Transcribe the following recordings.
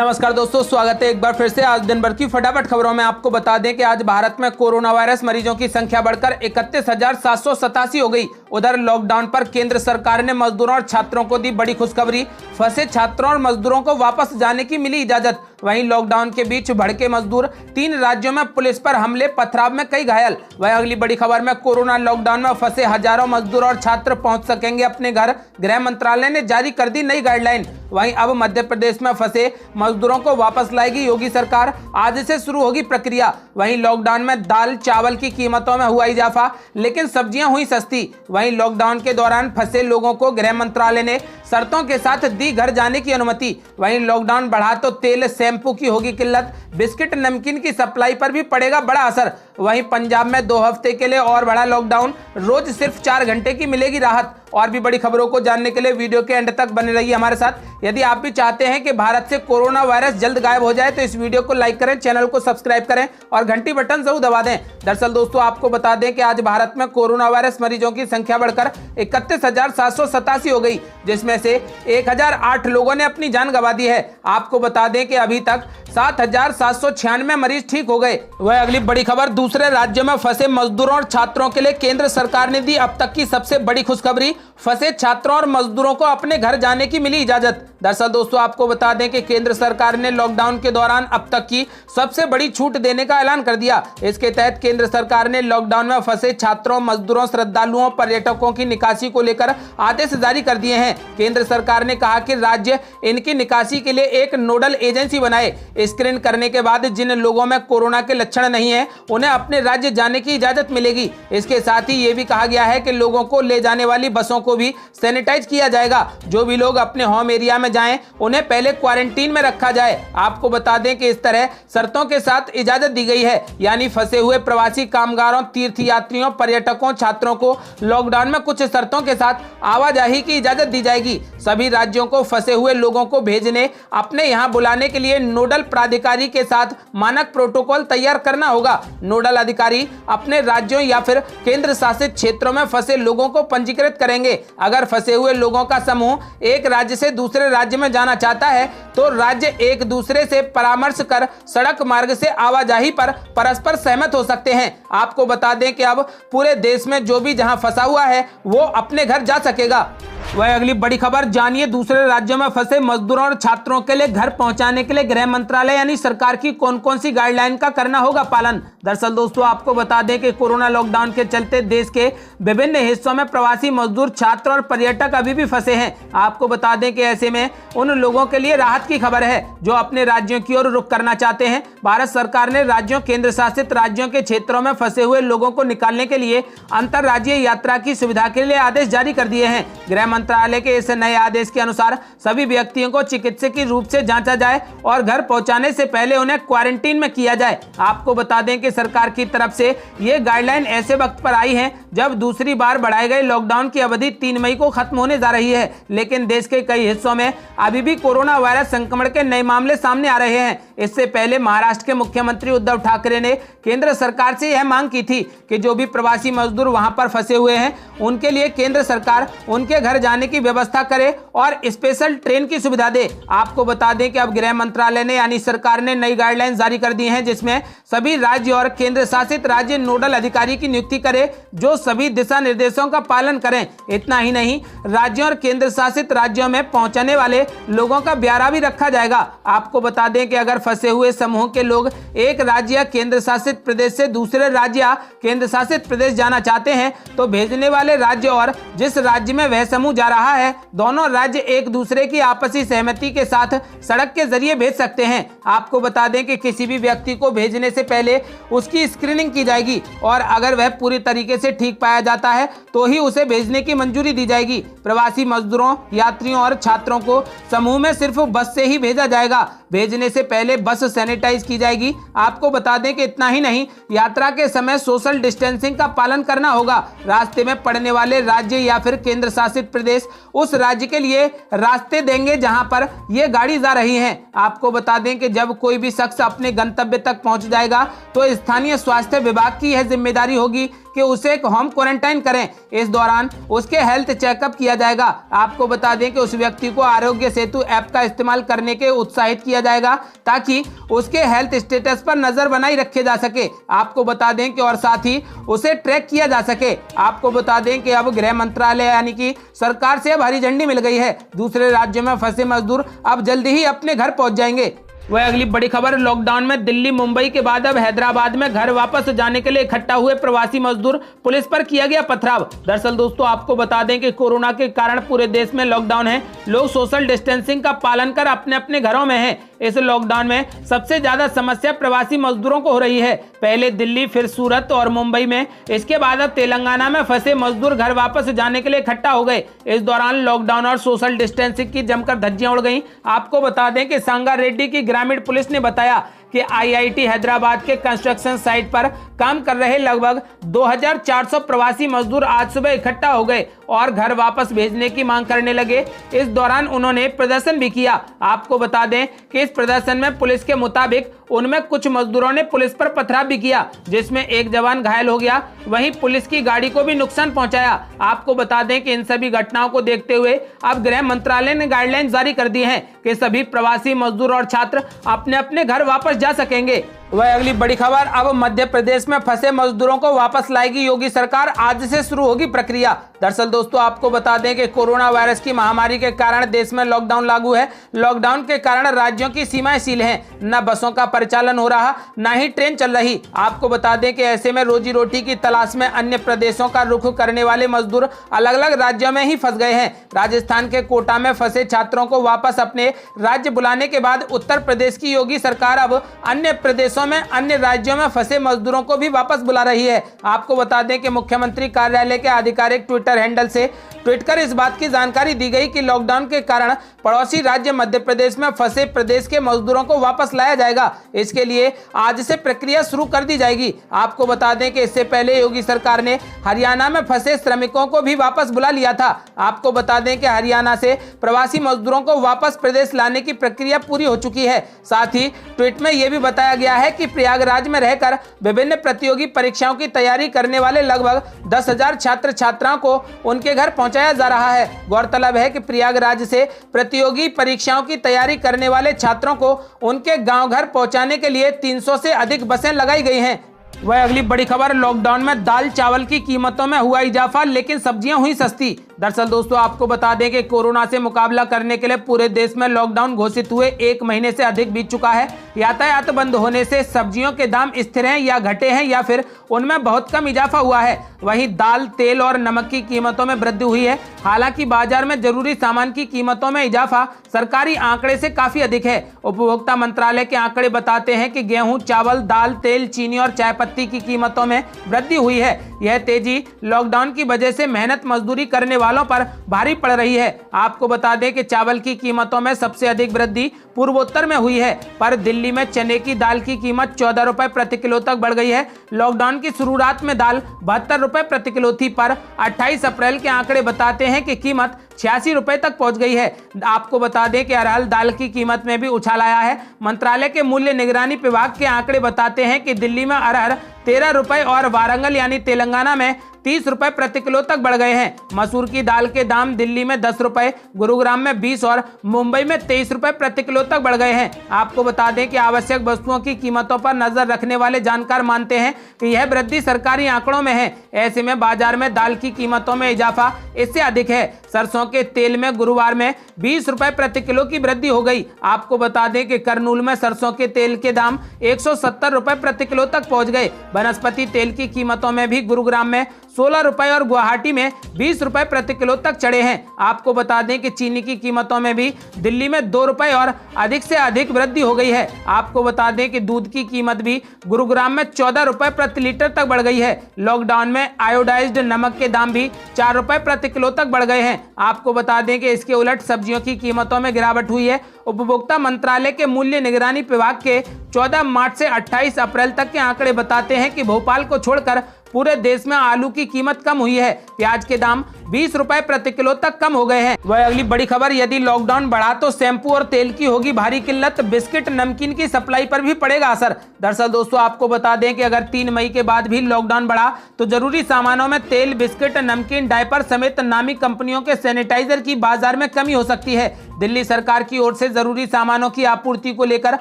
नमस्कार दोस्तों, स्वागत है एक बार फिर से। आज दिन भर की फटाफट खबरों में आपको बता दें कि आज भारत में कोरोना वायरस मरीजों की संख्या बढ़कर 31,787 हो गई। उधर लॉकडाउन पर केंद्र सरकार ने मजदूरों और छात्रों को दी बड़ी खुशखबरी। फंसे छात्रों और मजदूरों को वापस जाने की मिली इजाजत। वहीं लॉकडाउन के बीच भड़के मजदूर, 3 राज्यों में पुलिस पर हमले, पथराव में कई घायल। वहीं अगली बड़ी खबर में कोरोना लॉकडाउन में फंसे हजारों मजदूर और छात्र पहुंच सकेंगे अपने घर। गृह मंत्रालय ने जारी कर दी नई गाइडलाइन। वहीं अब मध्य प्रदेश में फंसे मजदूरों को वापस लाएगी योगी सरकार। आज से शुरू होगी प्रक्रिया। वहीं लॉकडाउन में दाल चावल की कीमतों में हुआ इजाफा, लेकिन सब्जियां हुई सस्ती। वहीं लॉकडाउन के दौरान फंसे लोगों को गृह मंत्रालय ने शर्तों के साथ दी घर जाने की अनुमति। वहीं लॉकडाउन बढ़ा तो तेल शैम्पू की होगी किल्लत। बिस्किट नमकीन की सप्लाई पर भी पड़ेगा बड़ा असर। वहीं पंजाब में 2 हफ्ते के लिए और बढ़ा लॉकडाउन, रोज सिर्फ 4 घंटे की मिलेगी राहत। और भी बड़ी खबरों को जानने के लिए वीडियो के एंड तक बने रहिए हमारे साथ। यदि आप भी चाहते हैं कि भारत से कोरोना वायरस जल्द गायब हो जाए तो इस वीडियो को लाइक करें, चैनल को सब्सक्राइब करें और घंटी बटन जरूर दबा दें। दरअसल दोस्तों, आपको बता दें कि आज भारत में कोरोना वायरस मरीजों की संख्या बढ़कर 31,787 हो गई, जिसमें से 1008 लोगों ने अपनी जान गंवा दी है। आपको बता दें कि अभी तक 7,796 मरीज ठीक हो गए। वह अगली बड़ी खबर, दूसरे राज्यों में फंसे मजदूरों और छात्रों के लिए केंद्र सरकार ने दी अब तक की सबसे बड़ी खुशखबरी। फंसे छात्रों और मजदूरों को अपने घर जाने की मिली इजाजत। दरअसल दोस्तों, आपको बता दें कि केंद्र सरकार ने लॉकडाउन के दौरान अब तक की सबसे बड़ी छूट देने का ऐलान कर दिया। इसके तहत केंद्र सरकार ने लॉकडाउन में फंसे छात्रों, मजदूरों, श्रद्धालुओं, पर्यटकों की निकासी को लेकर आदेश जारी कर दिए हैं। केंद्र सरकार ने कहा कि राज्य इनकी निकासी के लिए एक नोडल एजेंसी बनाए। स्क्रीन करने के बाद जिन लोगों में कोरोना के लक्षण नहीं है, उन्हें अपने राज्य जाने की इजाजत मिलेगी। इसके साथ ही ये भी कहा गया है कि लोगों को ले जाने वाली बसों को भी सैनिटाइज किया जाएगा। जो भी लोग अपने होम एरिया में जाएं, उन्हें पहले क्वारंटीन में रखा जाए। आपको बता दें कि इस तरह शर्तों के साथ इजाजत दी गई है, यानी फंसे हुए प्रवासी कामगारों, तीर्थयात्रियों, पर्यटकों, छात्रों को लॉकडाउन में कुछ शर्तों के साथ आवाजाही की इजाजत दी जाएगी। सभी राज्यों को फंसे हुए लोगों को भेजने, अपने यहां बुलाने के लिए नोडल प्राधिकारी के साथ मानक प्रोटोकॉल तैयार करना होगा। नोडल अधिकारी अपने राज्यों या फिर केंद्र शासित क्षेत्रों में फंसे लोगों को पंजीकृत करेंगे। अगर फंसे हुए लोगों का समूह एक राज्य से दूसरे राज्य में जाना चाहता है तो राज्य एक दूसरे से परामर्श कर सड़क मार्ग से आवाजाही पर परस्पर सहमत हो सकते हैं। आपको बता दें कि अब पूरे देश में जो भी जहां फंसा हुआ है वो अपने घर जा सकेगा। वह अगली बड़ी खबर, जानिए दूसरे राज्यों में फंसे मजदूरों और छात्रों के लिए घर पहुंचाने के लिए गृह मंत्रालय यानी सरकार की कौन कौन सी गाइडलाइन का करना होगा पालन। दरअसल दोस्तों, आपको बता दें कि कोरोना लॉकडाउन के चलते देश के विभिन्न हिस्सों में प्रवासी मजदूर, छात्र और पर्यटक अभी भी फंसे हैं। आपको बता दें कि ऐसे में उन लोगों के लिए राहत की खबर है जो अपने राज्यों की ओर रुख करना चाहते हैं। भारत सरकार ने राज्यों, केंद्र शासित राज्यों के क्षेत्रों में फंसे हुए लोगों को निकालने के लिए अंतरराज्यीय यात्रा की सुविधा के लिए आदेश जारी कर दिए हैं। गृह मंत्रालय के इस नए आदेश के अनुसार सभी व्यक्तियों को चिकित्सकीय रूप से जांचा जाए और घर पहुंचाने से पहले उन्हें क्वारंटीन में किया जाए। आपको बता दें कि सरकार की तरफ से ये गाइडलाइन ऐसे वक्त पर आई है जब दूसरी बार बढ़ाए गए लॉकडाउन की अवधि 3 मई को खत्म होने जा रही है, लेकिन देश के कई हिस्सों में अभी भी कोरोना वायरस संक्रमण के नए मामले सामने आ रहे हैं। इससे पहले महाराष्ट्र के मुख्यमंत्री उद्धव ठाकरे ने केंद्र सरकार से यह मांग की थी कि जो भी प्रवासी मजदूर वहां पर फंसे हुए हैं उनके लिए केंद्र सरकार उनके घर जाने की व्यवस्था करे और स्पेशल ट्रेन की सुविधा दे। आपको बता दें कि अब गृह मंत्रालय ने यानी सरकार ने नई गाइडलाइन जारी कर दी हैं, जिसमें सभी राज्य और केंद्र शासित राज्य नोडल अधिकारी की नियुक्ति करे जो सभी दिशा निर्देशों का पालन करें। इतना ही नहीं, राज्यों और केंद्र शासित राज्यों में पहुंचने वाले लोगों का ब्यौरा भी रखा जाएगा। आपको बता दें कि अगर फंसे हुए समूह के लोग एक राज्य या केंद्र शासित प्रदेश से दूसरे राज्य या केंद्र शासित प्रदेश जाना चाहते हैं तो भेजने वाले राज्य और जिस राज्य में वह समूह जा रहा है, दोनों राज्य एक दूसरे की आपसी सहमति के साथ सड़क के जरिए भेज सकते हैं। आपको बता दें कि किसी भी व्यक्ति को भेजने से पहले उसकी स्क्रीनिंग की जाएगी और अगर वह पूरी तरीके से ठीक पाया जाता है तो ही उसे भेजने की मंजूरी दी जाएगी। प्रवासी मजदूरों, यात्रियों और छात्रों को समूह में सिर्फ बस से ही भेजा जाएगा। भेजने से पहले बस सैनिटाइज की जाएगी। आपको बता दें कि इतना ही नहीं, यात्रा के समय सोशल डिस्टेंसिंग का पालन करना होगा। रास्ते में पड़ने वाले राज्य या फिर केंद्र शासित प्रदेश उस राज्य के लिए रास्ते देंगे जहां पर ये गाड़ी जा रही है। आपको बता दें कि जब कोई भी शख्स अपने गंतव्य तक पहुंच जाएगा तो स्थानीय स्वास्थ्य विभाग की यह जिम्मेदारी होगी कि उसे होम क्वारंटाइन करें। इस दौरान उसके हेल्थ चेकअप किया जाएगा। आपको बता दें कि उस व्यक्ति को आरोग्य सेतु ऐप का इस्तेमाल करने के उत्साहित किया जाएगा ताकि उसके हेल्थ स्टेटस पर नजर बनाई रखे जा सके। आपको बता दें कि और साथ ही उसे ट्रैक किया जा सके। आपको बता दें कि अब गृह मंत्रालय यानी कि सरकार से अब हरी झंडी मिल गई है। दूसरे राज्यों में फंसे मजदूर अब जल्दी ही अपने घर पहुंच जाएंगे। वह अगली बड़ी खबर, लॉकडाउन में दिल्ली मुंबई के बाद अब हैदराबाद में घर वापस जाने के लिए इकट्ठा हुए प्रवासी मजदूर, पुलिस पर किया गया पथराव। दरअसल दोस्तों आपको बता दें कि कोरोना के कारण पूरे देश में लॉकडाउन है। लोग सोशल डिस्टेंसिंग का पालन कर अपने अपने घरों में हैं। इस लॉकडाउन में सबसे ज्यादा समस्या प्रवासी मजदूरों को हो रही है। पहले दिल्ली, फिर सूरत और मुंबई में, इसके बाद अब तेलंगाना में फंसे मजदूर घर वापस जाने के लिए इकट्ठा हो गए। इस दौरान लॉकडाउन और सोशल डिस्टेंसिंग की जमकर धज्जियां उड़ गईं। आपको बता दें कि संगारेड्डी की ग्रामीण पुलिस ने बताया कि आईआईटी हैदराबाद के कंस्ट्रक्शन साइट पर काम कर रहे लगभग 2400 प्रवासी मजदूर आज सुबह इकट्ठा हो गए और घर वापस भेजने की मांग करने लगे। इस दौरान उन्होंने प्रदर्शन भी किया। आपको बता दें कि इस प्रदर्शन में पुलिस के मुताबिक उनमें कुछ मजदूरों ने पुलिस पर पथराव भी किया, जिसमें एक जवान घायल हो गया। वहीं पुलिस की गाड़ी को भी नुकसान पहुंचाया। आपको बता दें कि इन सभी घटनाओं को देखते हुए अब गृह मंत्रालय ने गाइडलाइन जारी कर दी है कि सभी प्रवासी मजदूर और छात्र अपने अपने घर वापस जा सकेंगे। वह अगली बड़ी खबर, अब मध्य प्रदेश में फंसे मजदूरों को वापस लाएगी योगी सरकार। आज से शुरू होगी प्रक्रिया। दरअसल दोस्तों आपको बता दें कि कोरोना वायरस की महामारी के कारण देश में लॉकडाउन लागू है। लॉकडाउन के कारण राज्यों की सीमाएं सील हैं। न बसों का परिचालन हो रहा, न ही ट्रेन चल रही। आपको बता दें कि ऐसे में रोजी रोटी की तलाश में अन्य प्रदेशों का रुख करने वाले मजदूर अलग अलग राज्यों में ही फंस गए हैं। राजस्थान के कोटा में फंसे छात्रों को वापस अपने राज्य बुलाने के बाद उत्तर प्रदेश की योगी सरकार अब अन्य प्रदेशों में, अन्य राज्यों में फंसे मजदूरों को भी वापस बुला रही है। आपको बता दें कि मुख्यमंत्री कार्यालय के आधिकारिक ट्विटर हैंडल से ट्वीट कर इस बात की जानकारी दी गई कि लॉकडाउन के कारण पड़ोसी राज्य मध्य प्रदेश में फंसे प्रदेश के मजदूरों को वापस लाया जाएगा। इसके लिए आज से प्रक्रिया शुरू कर दी जाएगी। आपको बता दें कि इससे पहले योगी सरकार ने हरियाणा में फंसे श्रमिकों को भी वापस बुला लिया था। आपको बता दें कि हरियाणा से प्रवासी मजदूरों को वापस प्रदेश लाने की प्रक्रिया पूरी हो चुकी है। साथ ही ट्वीट में यह भी बताया गया है कि प्रयागराज में रहकर विभिन्न प्रतियोगी परीक्षाओं की तैयारी करने वाले लगभग 10,000 छात्र छात्राओं को उनके घर पहुंचाया जा रहा है। गौरतलब है कि प्रयागराज से प्रतियोगी परीक्षाओं की तैयारी करने वाले छात्रों को उनके गांव घर पहुंचाने के लिए 300 से अधिक बसें लगाई गई हैं। वह अगली बड़ी खबर, लॉकडाउन में दाल चावल की कीमतों में हुआ इजाफा लेकिन सब्जियां हुई सस्ती। दरअसल दोस्तों आपको बता दें कि कोरोना से मुकाबला करने के लिए पूरे देश में लॉकडाउन घोषित हुए 1 महीने से अधिक बीत चुका है। यातायात बंद होने से सब्जियों के दाम स्थिर हैं या घटे हैं या फिर उनमें बहुत कम इजाफा हुआ है। वहीं दाल, तेल और नमक की कीमतों में वृद्धि हुई है। हालांकि बाजार में जरूरी सामान की कीमतों में इजाफा सरकारी आंकड़े से काफी अधिक है। उपभोक्ता मंत्रालय के आंकड़े बताते हैं कि गेहूं, चावल, दाल, तेल, चीनी और चाय पत्ती की कीमतों में वृद्धि हुई है। यह तेजी लॉकडाउन की वजह से मेहनत मजदूरी करने वालों पर भारी पड़ रही है। आपको बता दें कि चावल की कीमतों में सबसे अधिक वृद्धि पूर्वोत्तर में हुई है, पर दिल्ली में चने की दाल की कीमत 14 रुपए प्रति किलो तक बढ़ गई है। लॉकडाउन की शुरुआत में दाल 72 रुपए प्रति किलो थी, पर 28 अप्रैल के आंकड़े बताते हैं कि कीमत 86 रुपए तक पहुंच गई है। आपको बता दें कि अरहर दाल की कीमत में भी उछाल आया है। मंत्रालय के मूल्य निगरानी विभाग के आंकड़े बताते हैं कि दिल्ली में अरहर 13 रुपए और वारंगल यानी तेलंगाना में 30 रुपए प्रति किलो तक बढ़ गए हैं। मसूर की दाल के दाम दिल्ली में 10 रुपए, गुरुग्राम में 20 और मुंबई में 23 रुपए प्रति किलो तक बढ़ गए हैं। आपको बता दें कि आवश्यक वस्तुओं की कीमतों पर नजर रखने वाले जानकार मानते हैं कि यह वृद्धि सरकारी आंकड़ों में है। ऐसे में बाजार में दाल की कीमतों में इजाफा इससे अधिक है। सरसों के तेल में गुरुवार में 20 रुपए प्रति किलो की वृद्धि हो गई। आपको बता दें कि करनूल में सरसों के तेल के दाम 170 रुपए प्रति किलो तक पहुंच गए। वनस्पति तेल की कीमतों में भी गुरुग्राम में 16 रुपए और गुवाहाटी में 20 रुपए प्रति किलो तक चढ़े हैं। आपको बता दें कि चीनी की कीमतों में भी दिल्ली में 2 रुपए और अधिक से अधिक वृद्धि हो गई है। आपको बता दें कि दूध की कीमत भी गुरुग्राम में 14 रुपए प्रति लीटर तक बढ़ गई है। लॉकडाउन में आयोडाइज्ड नमक के दाम भी 4 रुपए प्रति किलो तक बढ़ गए हैं। आपको बता दें कि इसके उलट सब्जियों की कीमतों में गिरावट हुई है। उपभोक्ता मंत्रालय के मूल्य निगरानी विभाग के 14 मार्च से 28 अप्रैल तक के आंकड़े बताते हैं कि भोपाल को छोड़कर पूरे देश में आलू की कीमत कम हुई है। प्याज के दाम 20 रुपए प्रति किलो तक कम हो गए हैं। वह अगली बड़ी खबर, यदि लॉकडाउन बढ़ा तो शैम्पू और तेल की होगी भारी किल्लत, बिस्किट नमकीन की सप्लाई पर भी पड़ेगा असर। दरअसल दोस्तों आपको बता दें कि अगर 3 मई के बाद भी लॉकडाउन बढ़ा तो जरूरी सामानों में तेल, बिस्किट, नमकीन, डायपर समेत नामी कंपनियों के सैनिटाइजर की बाजार में कमी हो सकती है। दिल्ली सरकार की ओर से जरूरी सामानों की आपूर्ति को लेकर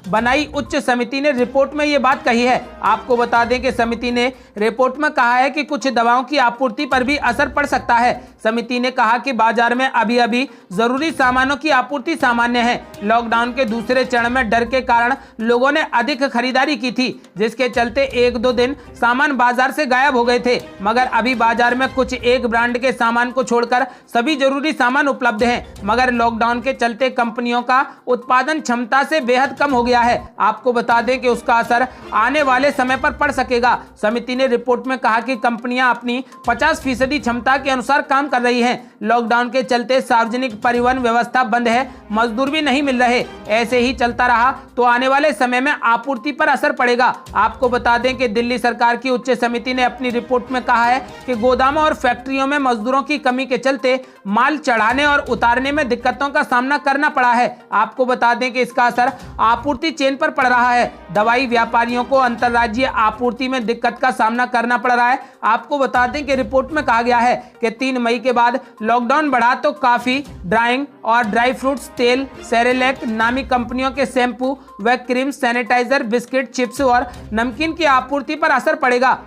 बनाई उच्च समिति ने रिपोर्ट में ये बात कही है। आपको बता दें कि समिति ने रिपोर्ट में कहा है कि कुछ दवाओं की आपूर्ति पर भी असर पड़ सकता है। समिति ने कहा कि बाजार में अभी जरूरी सामानों की आपूर्ति सामान्य है। लॉकडाउन के दूसरे चरण में डर के कारण लोगों ने अधिक खरीदारी की थी, जिसके चलते 1-2 दिन सामान बाजार से गायब हो गए थे, मगर अभी बाजार में कुछ एक ब्रांड के सामान को छोड़कर सभी जरूरी सामान उपलब्ध हैं। मगर लॉकडाउन के चलते कंपनियों का उत्पादन क्षमता से बेहद कम हो गया है। आपको बता दें कि उसका असर आने वाले समय पर पड़ सकेगा। समिति ने रिपोर्ट में कहा कि कंपनियां अपनी 50% क्षमता के अनुसार काम कर रही हैं। लॉकडाउन के चलते सार्वजनिक परिवहन व्यवस्था बंद है, मजदूर भी नहीं मिल रहे। ऐसे ही चलता रहा तो आने वाले समय में आपूर्ति पर असर पड़ेगा। आपको बता दें कि दिल्ली सरकार की उच्च समिति ने अपनी रिपोर्ट में कहा है कि गोदामों और फैक्ट्रियों में मजदूरों की कमी के चलते माल चढ़ाने और उतारने में दिक्कतों का सामना करना पड़ा है। आपको बता दें कि इसका असर आपूर्ति चेन पर पड़ रहा है। दवाई व्यापारियों को अंतर्राज्यीय आपूर्ति में दिक्कत का सामना करना पड़ रहा है। आपको बता दें कि रिपोर्ट में कहा गया है कि 3 मई के बाद लॉकडाउन बढ़ा तो काफी, ड्राइंग और ड्राई फ्रूट्स, तेल, सेरेलैक, नामी कंपनियों के शैम्पू व क्रीम, सैनिटाइजर, बिस्किट, चिप्स और नमकीन की आपूर्ति पर असर पड़ेगा।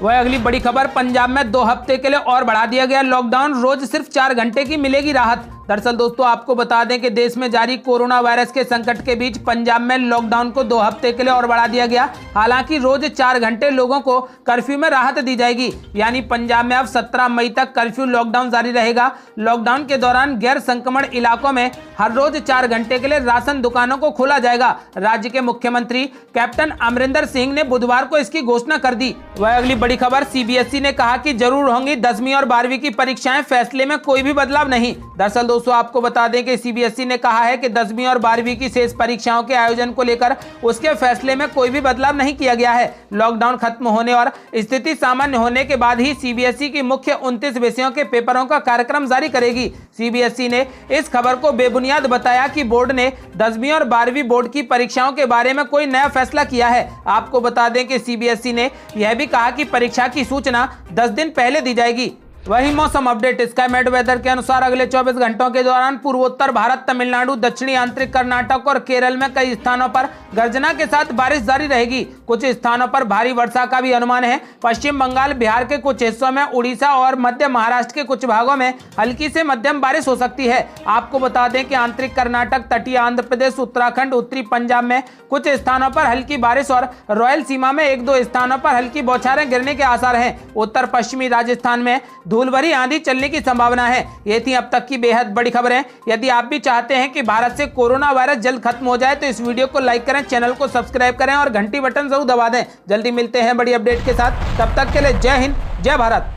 वह अगली बड़ी खबर, पंजाब में 2 हफ्ते के लिए और बढ़ा दिया गया लॉकडाउन, रोज सिर्फ 4 घंटे की मिलेगी राहत। दरअसल दोस्तों आपको बता दें कि देश में जारी कोरोना वायरस के संकट के बीच पंजाब में लॉकडाउन को 2 हफ्ते के लिए और बढ़ा दिया गया। हालांकि रोज 4 घंटे लोगों को कर्फ्यू में राहत दी जाएगी। यानी पंजाब में अब 17 मई तक कर्फ्यू लॉकडाउन जारी रहेगा। लॉकडाउन के दौरान गैर संक्रमण इलाकों में हर रोज 4 घंटे के लिए राशन दुकानों को खोला जाएगा। राज्य के मुख्यमंत्री कैप्टन अमरिंदर सिंह ने बुधवार को इसकी घोषणा कर दी। वह अगली बड़ी खबर, सीबीएसई ने कहा कि जरूर होंगी 10वीं और 12वीं की परीक्षाएं, फैसले में कोई भी बदलाव नहीं। दरअसल दोस्तों आपको बता दें कि सीबीएसई ने कहा है कि 10वीं और 12वीं की शेष परीक्षाओं के आयोजन को लेकर उसके फैसले में कोई भी बदलाव नहीं किया गया है। लॉकडाउन खत्म होने और स्थिति सामान्य होने के बाद ही सीबीएसई की मुख्य 29 विषयों के पेपरों का कार्यक्रम जारी करेगी। सीबीएसई ने इस खबर को बेबुनियाद बताया कि बोर्ड ने 10वीं और 12वीं बोर्ड की परीक्षाओं के बारे में कोई नया फैसला किया है। आपको बता दें कि सीबीएसई ने यह भी कहा कि परीक्षा की सूचना 10 दिन पहले दी जाएगी। वही मौसम अपडेट, स्काईमेट वेदर के अनुसार अगले 24 घंटों के दौरान पूर्वोत्तर भारत, तमिलनाडु, दक्षिणी आंतरिक कर्नाटक और केरल में कई स्थानों पर गर्जना के साथ बारिश जारी रहेगी। कुछ स्थानों पर भारी वर्षा का भी अनुमान है। पश्चिम बंगाल, बिहार के कुछ हिस्सों में, उड़ीसा और मध्य महाराष्ट्र के कुछ भागों में हल्की से मध्यम बारिश हो सकती है। आपको बता दें कि आंतरिक कर्नाटक, तटीय आंध्र प्रदेश, उत्तराखंड, उत्तरी पंजाब में कुछ स्थानों पर हल्की बारिश और रॉयल सीमा में 1-2 स्थानों पर हल्की बौछारें गिरने के आसार हैं। उत्तर पश्चिमी राजस्थान में धूल भरी आंधी चलने की संभावना है। ये थी अब तक की बेहद बड़ी खबरें। यदि आप भी चाहते हैं कि भारत से कोरोना वायरस जल्द खत्म हो जाए तो इस वीडियो को लाइक करें, चैनल को सब्सक्राइब करें और घंटी बटन जरूर दबा दें। जल्दी मिलते हैं बड़ी अपडेट के साथ, तब तक के लिए जय हिंद, जय भारत।